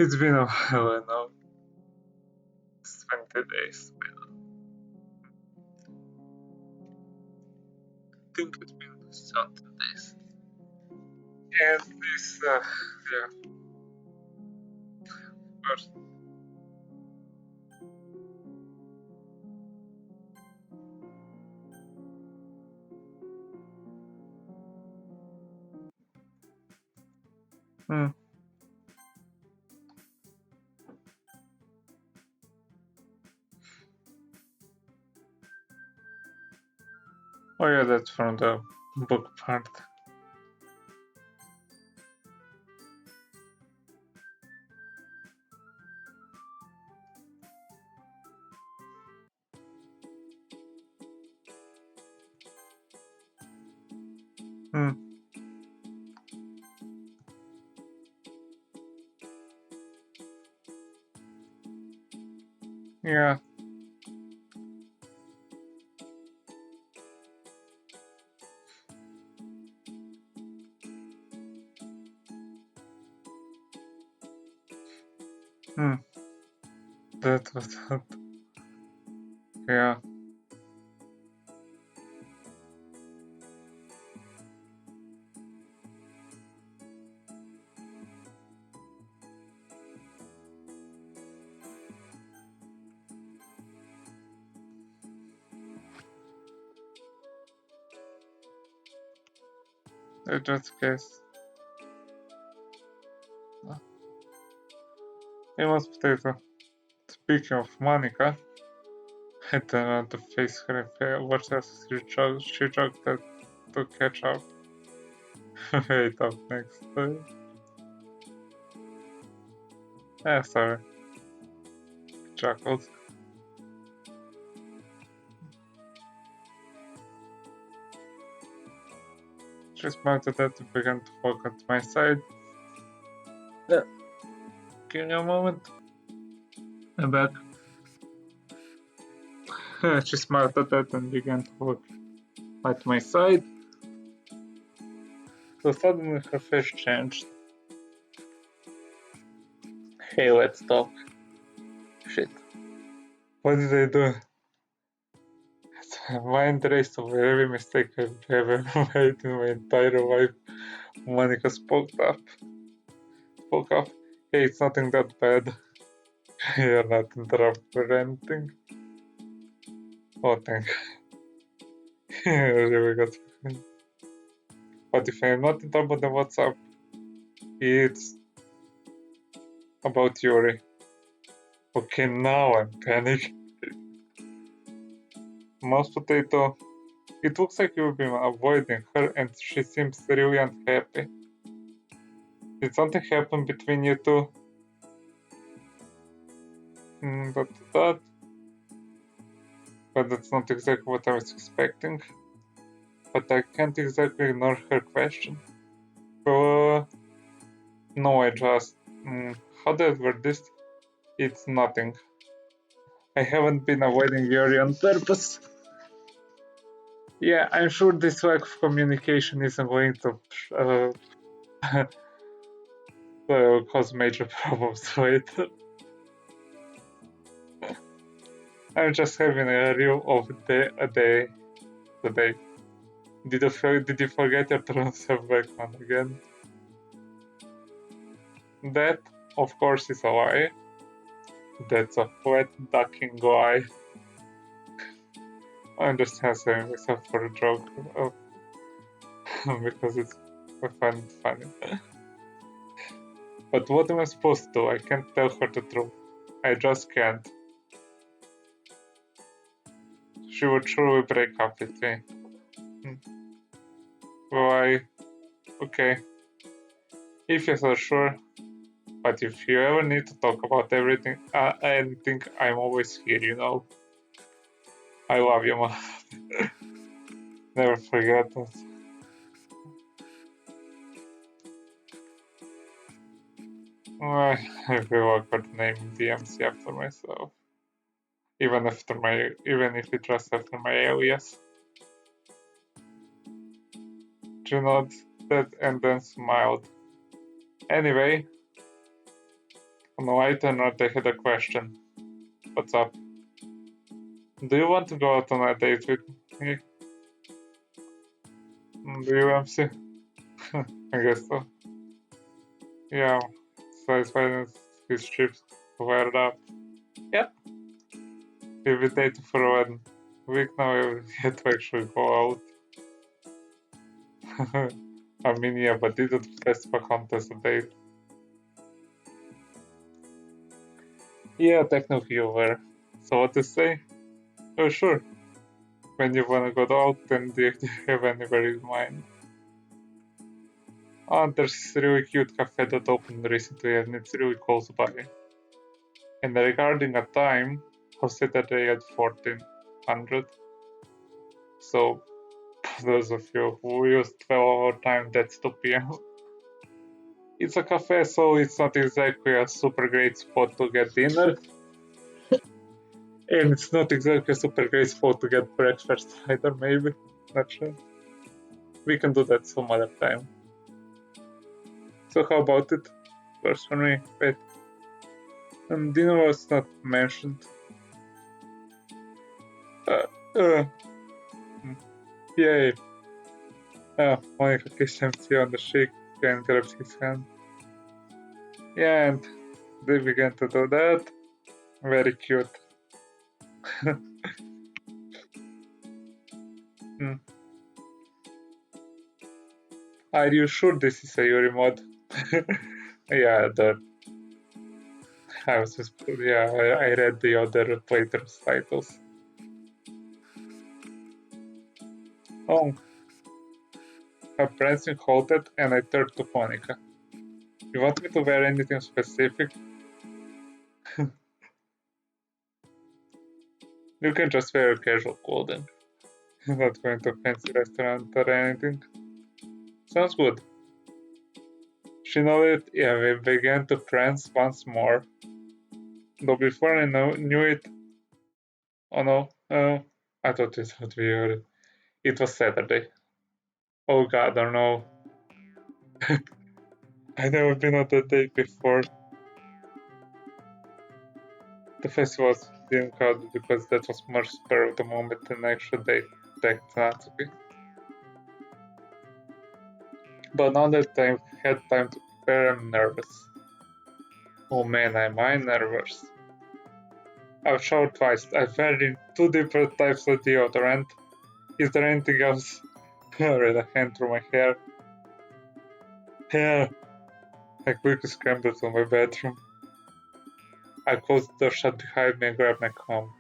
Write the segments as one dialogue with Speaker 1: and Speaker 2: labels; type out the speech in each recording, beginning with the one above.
Speaker 1: It's been a while now. It's 20 days. I think it's been something days. And this, yeah, first. Hmm. Oh yeah, that's from the book part. Hmm. Yeah. Hmm. That was that. Yeah. It was case. It was potato. Speaking of Monika, I don't know to face her if I watched as she joked that to catch up. Wait up next. Sorry. Chuckled. She smiled at that and began to walk at my side. Give me a moment. I'm back. She smiled at that and began to walk at my side. So suddenly her face changed. Hey, let's talk. Shit. What did I do? Mind race of every mistake I've ever made in my entire life. Monika spoke up. Hey, it's nothing that bad. You're not interrupted or anything. Oh, thank God. Really good. But if I'm not interrupted, then what's up? It's about Yuri. Okay, now I'm panicked. Mouse potato. It looks like you've been avoiding her and she seems really unhappy. Did something happen between you two? But that's not exactly what I was expecting. But I can't exactly ignore her question. So, no, I just... how do I word this? It's nothing. I haven't been avoiding Yuri on purpose. Yeah, I'm sure this lack of communication isn't going to cause major problems later. I'm just having a real off day today. Did you forget your transfer back on again? That, of course, is a lie. That's a flat ducking lie. I'm just answering myself for a joke because it's funny. But what am I supposed to do? I can't tell her the truth. I just can't. She would surely break up with me. Why? Okay. If you're so sure. But if you ever need to talk about anything, I'm always here, you know. I love you, Mom. Never forget that. I feel awkward naming DMC after myself. Even if it just after my alias. She nodded and then smiled. Anyway, No, I turned out I had a question. What's up? Do you want to go out on a date with me? Do you, MC? I guess so. Yeah, so his finance, his trips wired up. Yep, we've been dating for 1 week now, we had to actually go out. I mean, yeah, but didn't festival count as a date? Yeah, technically over. So what to say? Oh, sure. When you wanna go out, then do you have anybody in mind? Oh, there's this really cute cafe that opened recently and it's really close by. And regarding a time, I'll say that they at 1400. So, those of you who use 12-hour time, that's 2 p.m. It's a cafe, so it's not exactly a super great spot to get dinner. And it's not exactly a super great spot to get breakfast either, maybe. Not sure. We can do that some other time. So how about it? First for me, wait. Dinner was not mentioned. Uh, uh, Yay. Monika kissed MC on the cheek and grabbed his hand. Yeah, and they began to do that. Very cute. Hmm. Are you sure this is a Yuri mod? Yeah, I was just, yeah, I read the other playthroughs titles. Oh, her prancing halted and I turned to Monika. You want me to wear anything specific? You can just wear casual clothing. Not going to a fancy restaurant or anything. Sounds good. She nodded, yeah, we began to prance once more. Though before I knew it, oh no, I thought it would be early. It was Saturday. Oh god, oh no. I've never been on that date before. The festival didn't count because that was more spur of the moment than actual date tech Natsuki. But now that I've had time to prepare, I'm nervous. Oh man, am I nervous. I've showered twice. I've added 2 different types of deodorant. Is there anything else? I ran a hand through my hair. Hair! I quickly scrambled to my bedroom. I closed the door shut behind me and grabbed my comb.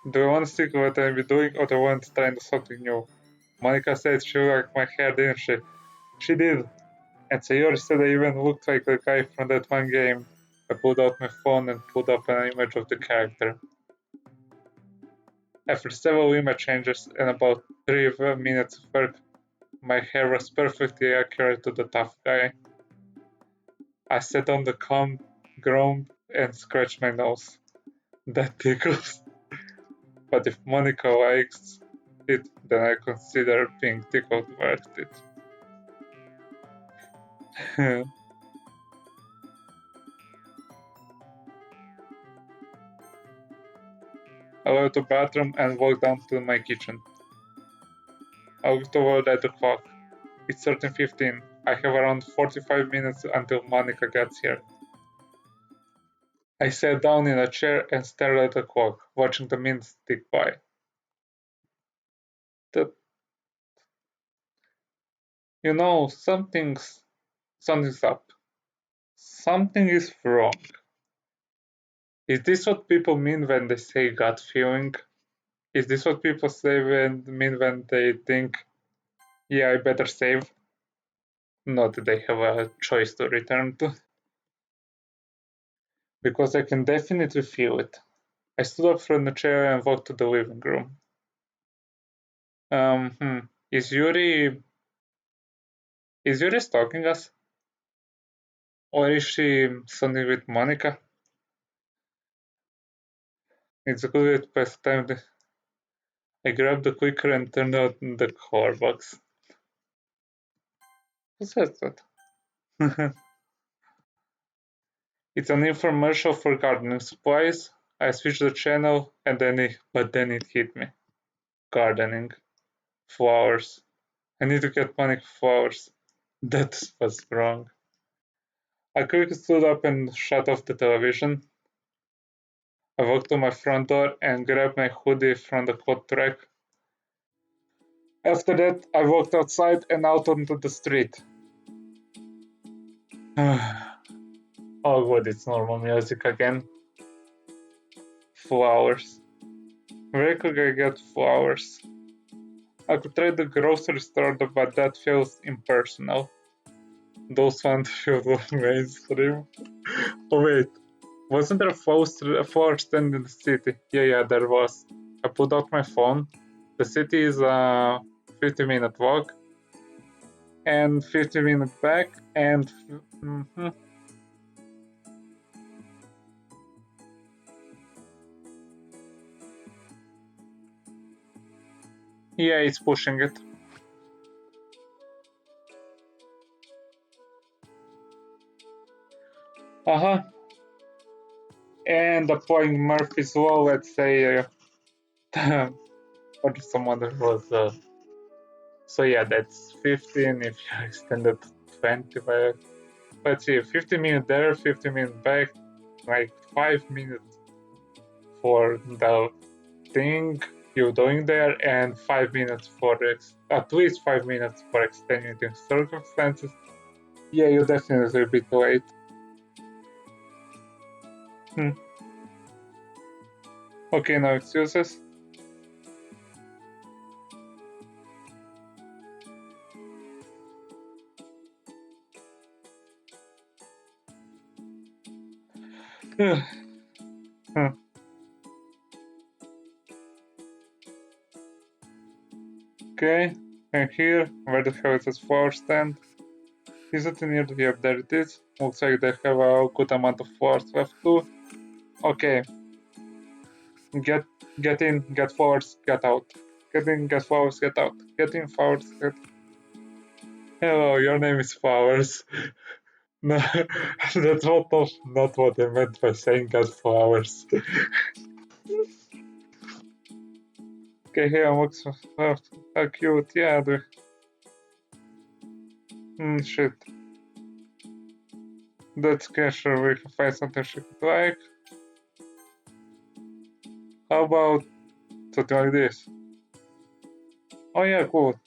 Speaker 1: Do I want to stick to what I've been doing or do I want to try something new? Monika said she liked my hair, didn't she? She did. And Sayori said I even looked like the guy from that one game. I pulled out my phone and pulled up an image of the character. After several image changes and about 3 minutes of work, my hair was perfectly accurate to the tough guy. I sat on the comb, groaned, and scratched my nose. That tickles. But if Monica likes it, then I consider being tickled worth it. I left the bathroom and walked down to my kitchen. I looked over at the clock. It's 13:15. I have around 45 minutes until Monica gets here. I sat down in a chair and stared at the clock, watching the minutes tick by. The, something's up. Something is wrong. Is this what people mean when they say gut feeling? Is this what people mean when they think, yeah, I better save? Not that they have a choice to return to. Because I can definitely feel it. I stood up from the chair and walked to the living room. Is Yuri stalking us? Or is she something with Monica? It's a good way to pass time. I grabbed the clicker and turned on the color box. Who says that? It's an infomercial for gardening supplies. I switched the channel and then it hit me. Gardening. Flowers. I need to get Monika flowers. That was wrong. I quickly stood up and shut off the television. I walked to my front door and grabbed my hoodie from the coat rack. After that, I walked outside and out onto the street. Oh god, it's normal music again. Flowers. Where could I get flowers? I could try the grocery store, but that feels impersonal. Those ones feel mainstream. Oh wait, wasn't there a flower stand in the city? Yeah, there was. I pulled out my phone. The city is a 50-minute walk and 50-minute back and yeah, it's pushing it. And applying Murphy's law, let's say, or some other was. So yeah, that's 15 if you extend it to 20 by, let's see, 50 minutes there, 50 minutes back, like 5 minutes for the thing you're doing there, and 5 minutes for at least 5 minutes for extenuating circumstances. Yeah, you're definitely a bit late. Okay, no excuses. Okay, and here, where the hell is this flower stand? Is it near the yep, there it is. Looks like they have a good amount of flowers left too. Okay. Get in, get flowers, get out. Get in, get flowers, get out. Get in, flowers, get. Hello, your name is Flowers. No, that's not what I meant by saying get flowers. Okay, here looks how cute. Yeah, shit. That's casual. We can find something she could like. How about something like this? Oh yeah, cool.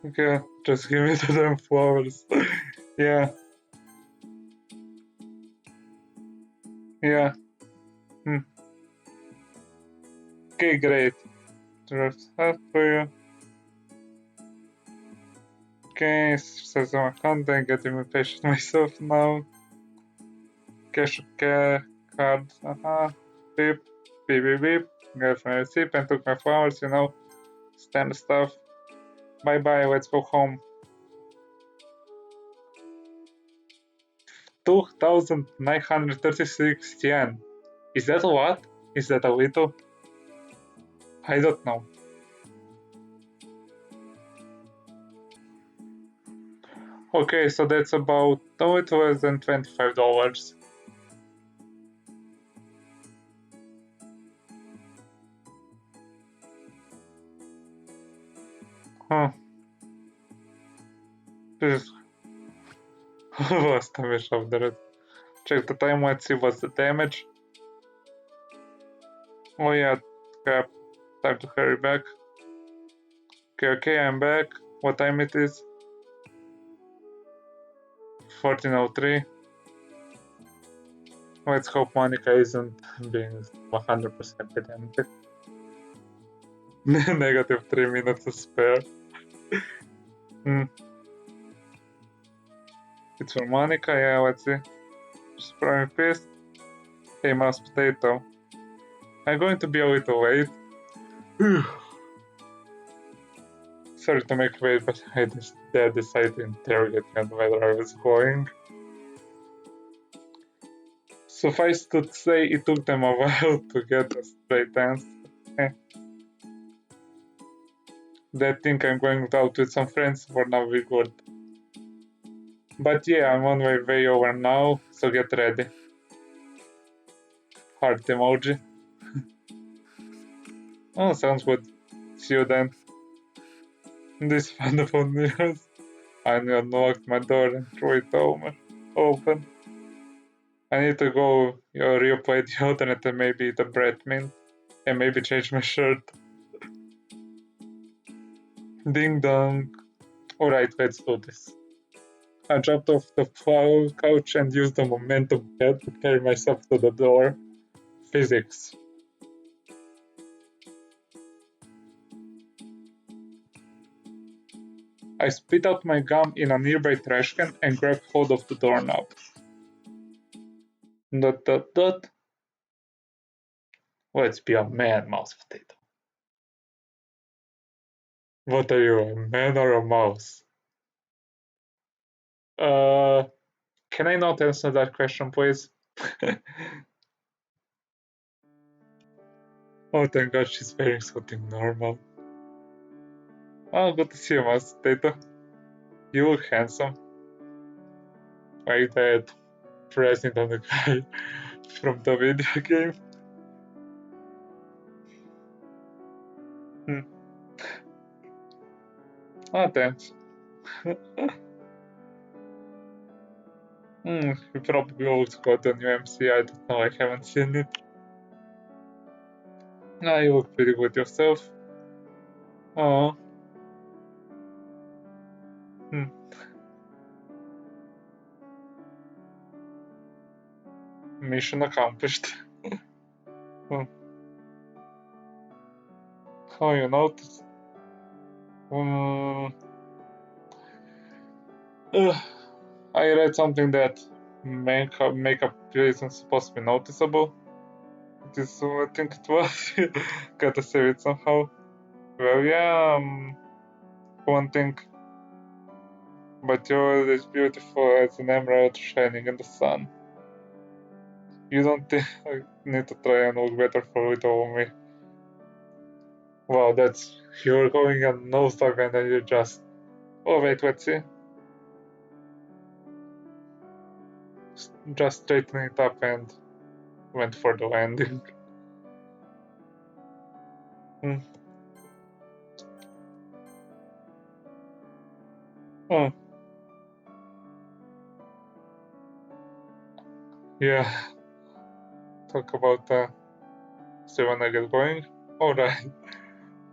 Speaker 1: Okay, just give me the damn flowers. Yeah. Yeah. Okay, great. Just that for you. Okay, says on account, I'm getting impatient myself now. Cash card, beep, beep, beep, beep. Got my receipt and took my flowers, standard stuff. Bye bye, let's go home. 2,936 yen. Is that a lot? Is that a little? I don't know. Okay, so that's about a little less than $25. Huh. This last time I shoved it. Check the time, let's see what's the damage. Oh yeah, crap. Time to hurry back. Okay, I'm back. What time it is? 14:03. Let's hope Monika isn't being 100% pedantic. Negative 3 minutes to spare. It's for Monika, yeah, let's see. She's probably pissed. Hey, mashed potato. I'm going to be a little late. Sorry to make you wait, but I decided to interrogate me on whether I was going. Suffice to say, it took them a while to get a straight answer. That think I'm going out with some friends, for now we're good. But yeah, I'm on my way over now, so get ready. Heart emoji. Oh, sounds good. See you then. This wonderful news. I unlocked my door and threw it open. I need to go reapply deodorant and maybe eat a bread mint. And maybe change my shirt. Ding dong. Alright, let's do this. I jumped off the couch and used the momentum pad to carry myself to the door. Physics. I spit out my gum in a nearby trash can and grabbed hold of the doorknob. Dot dot dot. Let's be a man, mouse potato. What are you, a man or a mouse? Uh, can I not answer that question, please? Oh, thank God she's wearing something normal. Oh, good to see you, mouse potato. You look handsome. Like that present on the guy from the video game. Hmm. Oh, thanks. You probably looks good on UMC. I don't know, I haven't seen it. Ah, you look pretty good yourself. Oh. Hmm. Mission accomplished. Hmm. Oh, you noticed? Um, I read something that makeup isn't supposed to be noticeable. This is what I think it was. Gotta save it somehow. Well, yeah, one thing, but you're as beautiful as an emerald shining in the sun. You don't think I need to try and look better for it over me. Wow, that's you're going on nosedive and then you just. Oh wait, let's see. Just straighten it up and went for the landing. Hmm. Oh, yeah. Talk about so when I get going. Alright.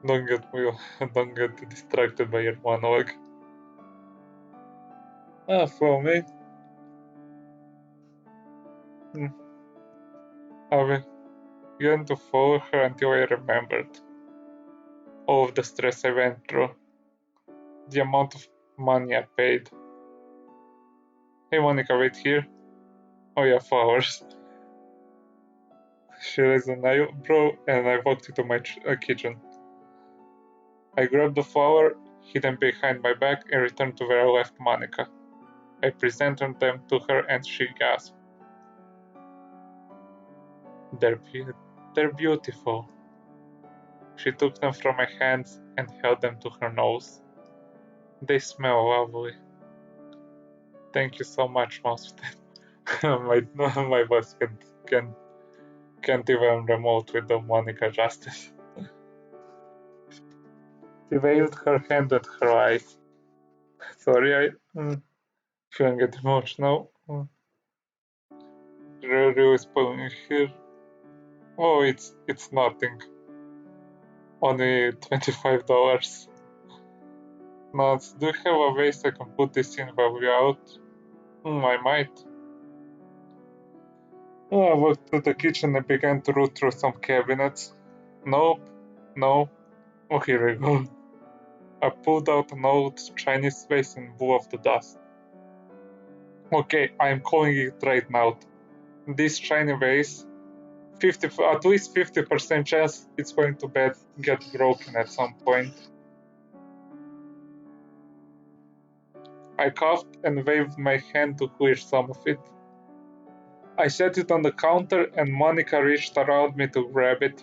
Speaker 1: Don't get distracted by your monologue. Follow me. Hmm. I began to follow her until I remembered all of the stress I went through, the amount of money I paid. Hey Monica, wait here. Oh yeah, flowers. She raised an eyebrow and I walked into my kitchen. I grabbed the flower, hid them behind my back, and returned to where I left Monica. I presented them to her and she gasped. They're, they're beautiful. She took them from my hands and held them to her nose. They smell lovely. Thank you so much, Mouse. my boss can't even remote with the Monica justice. She waved her hand at her eyes. Sorry, I shouldn't get emotional. Really spoiling here. Oh, it's nothing. Only $25. Nuts. Do you have a waste I can put this in while we're out? I might. Oh, I walked to the kitchen and began to root through some cabinets. Nope. No. Oh, here we go. I pulled out an old Chinese vase and blew off the dust. Okay, I'm calling it right now. This Chinese vase, at least 50% chance it's going to get broken at some point. I coughed and waved my hand to clear some of it. I set it on the counter and Monica reached around me to grab it.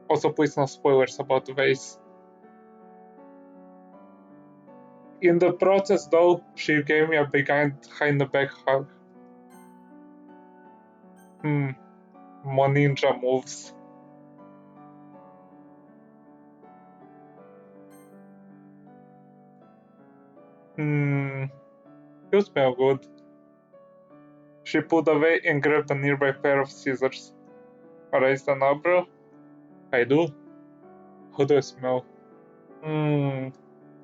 Speaker 1: Also, please no spoilers about the vase. In the process, though, she gave me a behind the back hug. More ninja moves. You smell good. She pulled away and grabbed a nearby pair of scissors. Raised an eyebrow. I do. How do I smell?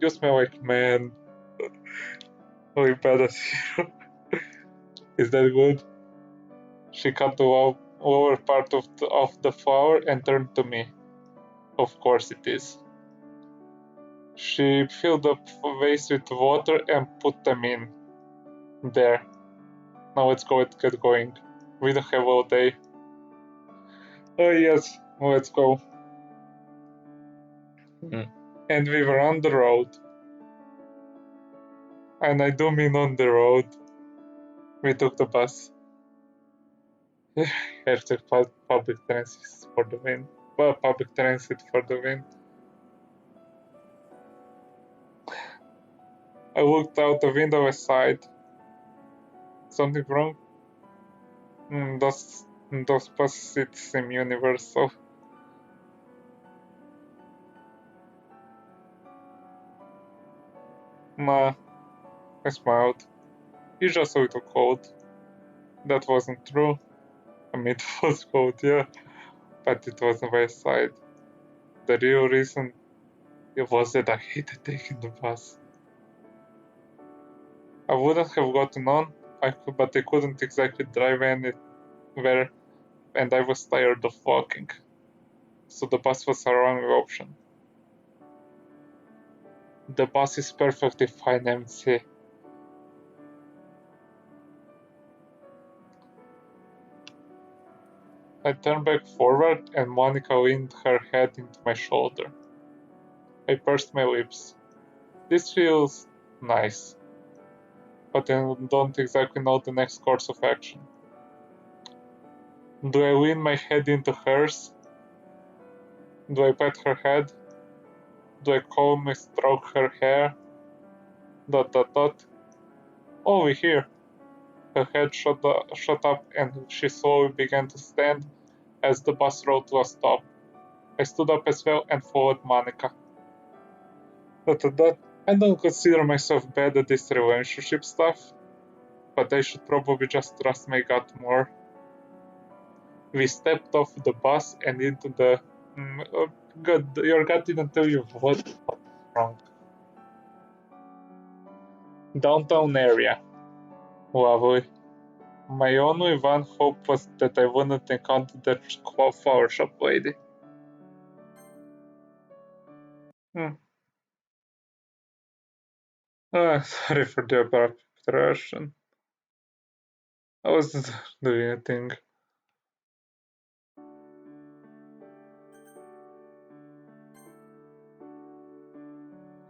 Speaker 1: You smell like man. Really bad as hero. Is that good? She cut the lower part of the flower and turned to me. Of course it is. She filled the vase with water and put them in. There. Now let's get going. We don't have all day. Oh yes, let's go. And we were on the road. And I do mean on the road. We took the bus. Hashtag public transit for the win. Well, public transit for the win. I looked out the window aside. Something wrong? Those bus seats seem universal. Nah, I smiled. It's just a little cold. That wasn't true. I mean, it was cold, yeah, but it wasn't my side. The real reason it was that I hated taking the bus. I wouldn't have gotten on, but I couldn't exactly drive anywhere, and I was tired of walking. So the bus was a wrong option. The bus is perfectly fine, MC. I turned back forward and Monika leaned her head into my shoulder. I pursed my lips. This feels nice, but I don't exactly know the next course of action. Do I lean my head into hers? Do I pet her head? Do I calmly stroke her hair? ... Over here. Her head shot up and she slowly began to stand as the bus rolled to a stop. I stood up as well and followed Monika. ... I don't consider myself bad at this relationship stuff, but I should probably just trust my gut more. We stepped off the bus and into the... Good, your gut didn't tell you what's wrong. Downtown area. Lovely. My only one hope was that I wouldn't encounter that flower shop lady. Sorry for the abrupt interruption. I was doing a thing.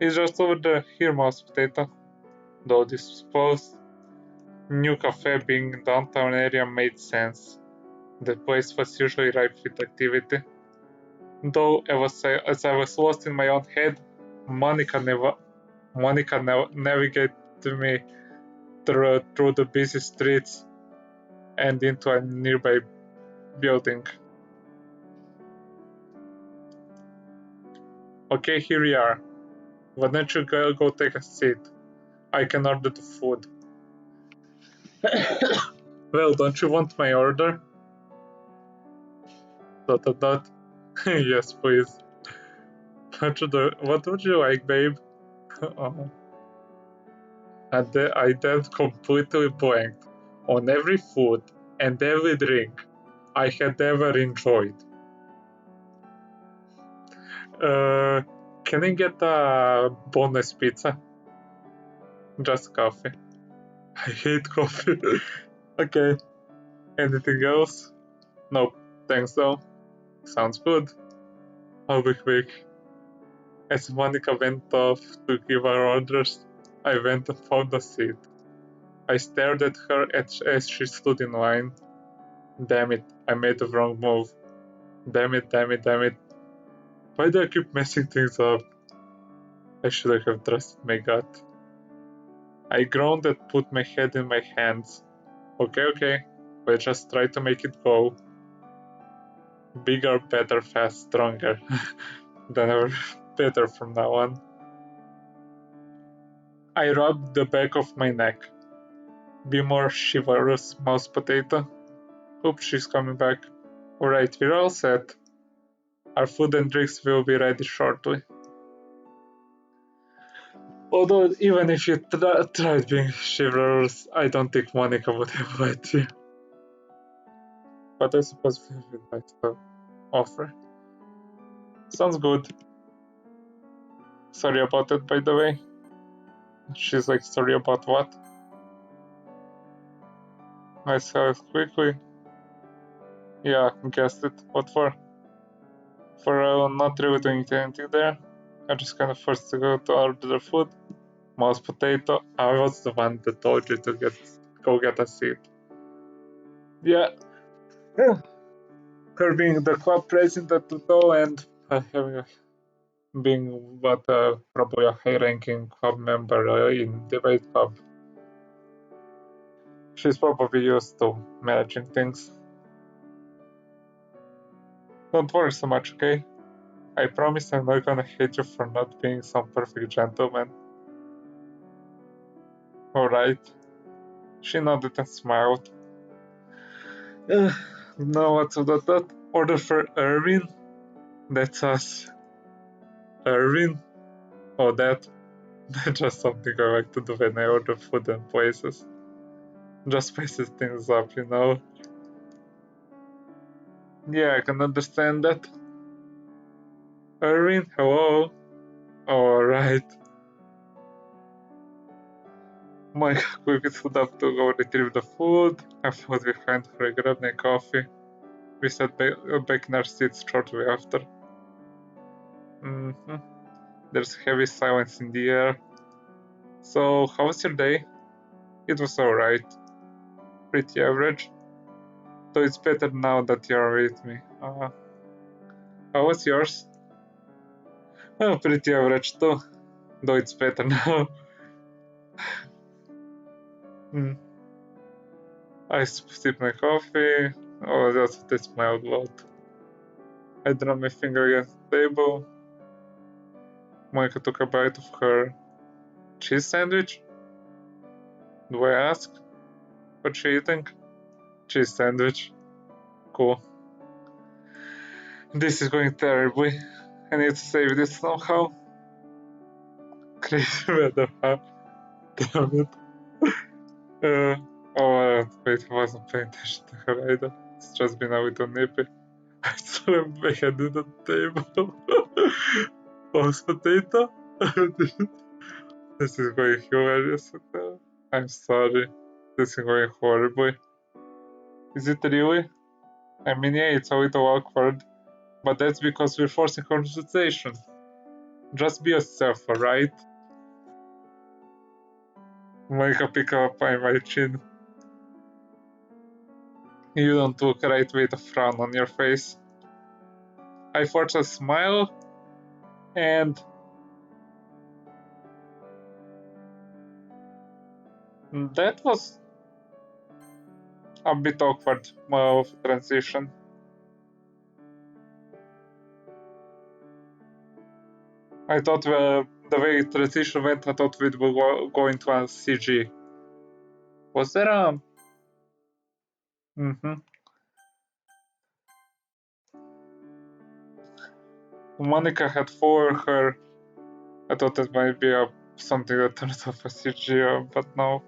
Speaker 1: It's just over there, here, mouse potato. Though this suppose new cafe being in downtown area made sense. The place was usually ripe with activity. Though as I was lost in my own head, Monika navigated me through the busy streets and into a nearby building. Okay, here we are. Why don't you go take a seat? I can order the food. Well, don't you want my order? ... Yes, please. What would you like, babe? I then completely blanked on every food and every drink I had ever enjoyed. Can I get a bonus pizza? Just coffee. I hate coffee. Okay. Anything else? Nope. Thanks though. Sounds good. I'll be quick. As Monika went off to give her orders, I went and found a seat. I stared at her as she stood in line. Damn it, I made the wrong move. Damn it. Why do I keep messing things up? I should have trusted my gut. I groaned and put my head in my hands. Okay, let's just try to make it go. Bigger, better, fast, stronger. Than ever. Better from now on. I rubbed the back of my neck. Be more chivalrous, mouse potato. Oops, she's coming back. Alright, we're all set. Our food and drinks will be ready shortly. Although, even if you tried being chivalrous, I don't think Monika would have let you. But I suppose it would be nice to offer. Sounds good. Sorry about it, by the way. She's like, sorry about what? I saw it quickly. Yeah, guessed it. What for? For not really doing anything there. I just kind of forced to go to order the food. Mouse potato. I was the one that told you to go get a seat. Yeah. Her being the club president though, and being probably a high-ranking club member in debate club. She's probably used to managing things. Don't worry so much, okay? I promise I'm not gonna hate you for not being some perfect gentleman. Alright. She nodded and smiled. Now what's that? Order for Irvin? That's us. Irvin? Oh, that's just something I like to do when I order food and places. Just spices things up, you know? Yeah, I can understand that. Irvin, hello? Alright. Monika quickly stood up to go retrieve the food. I followed behind her. I grabbed my coffee. We sat back in our seats shortly after. There's heavy silence in the air. So, how was your day? It was alright. Pretty average. Though it's better now that you're with me. How was yours? Oh, pretty average too. Though it's better now. I sipped my coffee. Oh, that's what I smiled about. I drummed my finger against the table. Monika took a bite of her cheese sandwich. Do I ask? What's she eating? Cheese sandwich. Cool. This is going terribly. I need to save this somehow. Crazy weather, huh? Damn it. Wait, I wasn't paying attention to her either. It's just been a little nippy. I saw him beheaded on the table. Roast potato? This is going hilarious. I'm sorry. This is going horribly. Is it really? I mean, yeah, it's a little awkward. But that's because we're forcing conversation. Just be yourself, alright? Monika pick up by my chin. You don't look right with a frown on your face. I forced a smile, and that was a bit awkward of a transition. I thought the way transition went, I thought we would go into a CG. Was there a... Monika had followed her. I thought that might be something that turns off a CG, but no.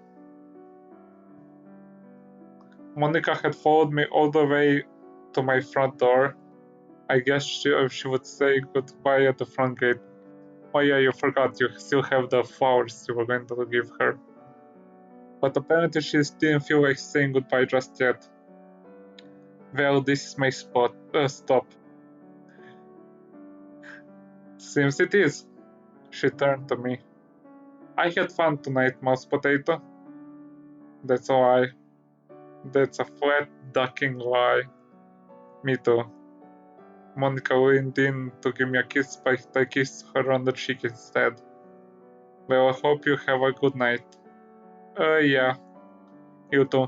Speaker 1: Monika had followed me all the way to my front door. I guess she would say goodbye at the front gate. Oh yeah, you forgot, you still have the flowers you were going to give her. But apparently she didn't feel like saying goodbye just yet. Well, this is my stop. Seems it is. She turned to me. I had fun tonight, mouse potato. That's a lie. That's a flat, ducking lie. Me too. Monika leaned in to give me a kiss, but I kissed her on the cheek instead. Well, I hope you have a good night. Yeah, you too.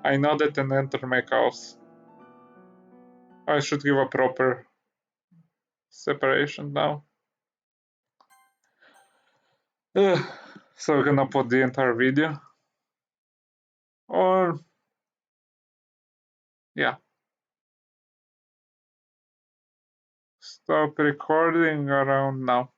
Speaker 1: I nodded and entered my house. I should give a proper separation now. So we're gonna put the entire video. Or, yeah, stop recording around now.